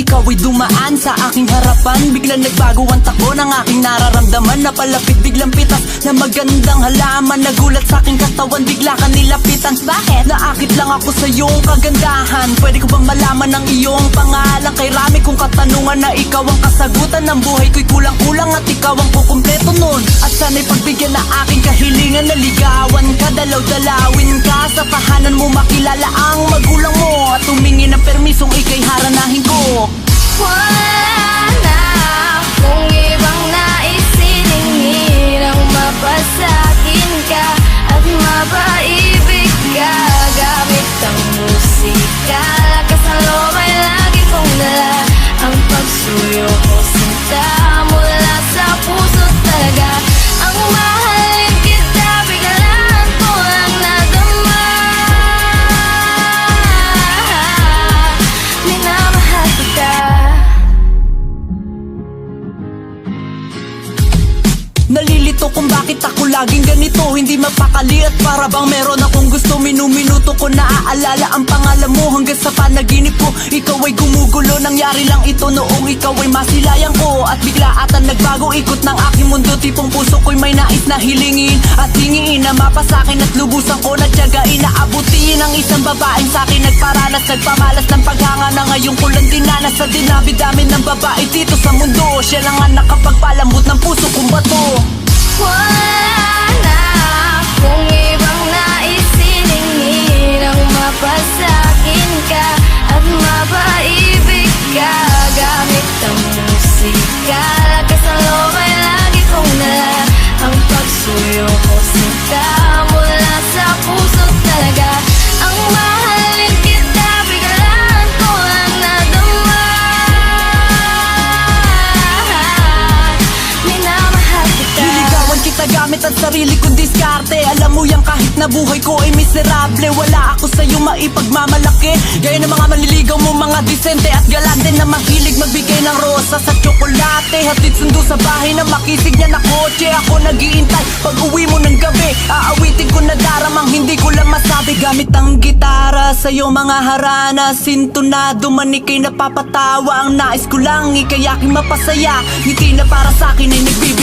ikaw ay dumaan sa aking harapan. Biglang nagbago ang takbo ng aking nararamdaman. Napalapit biglang pitas na magandang halaman. Nagulat sa aking katawan, bigla ka nilapitan. Bakit? Naakit lang ako sa iyong kagandahan. Pwede ko bang malaman ang iyong pangalan? Kay rami kong katanungan na ikaw ang kasagutan ng buhay ko'y kulang-kulang at ikaw ang kukumpleto nun. At sana'y pagbigyan na aking kahilingan. Naligawan ka, dalaw-dalawin ka. Sa tahanan mo makilala ang magulang mo at humingi ng permisong ika'y haranahin ko. Wala na kung ibang naisiningi nang mapasakin ka at mapaibig ka. Gamit ang musika, lakas ng loob ay lagi kong dala. Ang pagsuyo ko sinta mula sa puso talaga. Ang mahalin kita, biglaan ko lang nadama. Minamahal kita. Nalilito kung bakit ako laging ganito, hindi mapakali at para bang meron akong gusto. Minuminuto ko naaalala ang pangalan mo hanggang sa panaginip ko. Ikaw ay gumugulo, nangyari lang ito noong ikaw ay masilayan ko. At bigla atan nagbago ikot ng aking mundo. Tipong puso ko'y may nais na hilingin at hingiin na mapasakin at lubusan ko na tiyagain na abutin ang isang babaeng sa'kin nagparanas, nagpamalas ng paghanga na ngayon ko lang dinanas. Sa dinabi-dami ng babae dito sa mundo, siya lang ang nakapagpalambot ng puso kong bato. Wala na kung ibang naisiningi nang mapasakin ka at mapaibig ka. Gamit ang musika, lakas ng loob ay lagi kong dala. Ang pagsuyo ko sinta mula sa puso talaga. Ang mahalin kita, biglaan ko lang nadama. Minamahal kita. Niligawan kita gamit ang sarili kong diskarte. Alam mo yan kahit na buhay ko ay miserable, wala ako sa'yo maipagmamalaki. Gaya ng mga manliligaw mo, mga disente at galante na mahilig magbigay ng rosas at tsokolate. Hatid sundo sa bahay na makisig niya na kotse. Ako nag-iintay pag uwi mo ng gabi. Aawitin ko na daramang hindi ko lang masabi. Gamit ang gitara sa'yo mga harana. Sintonado man ikay napapatawa. Ang nais ko lang ikay aking mapasaya. Ngiti na para sa'kin ay nagbibigay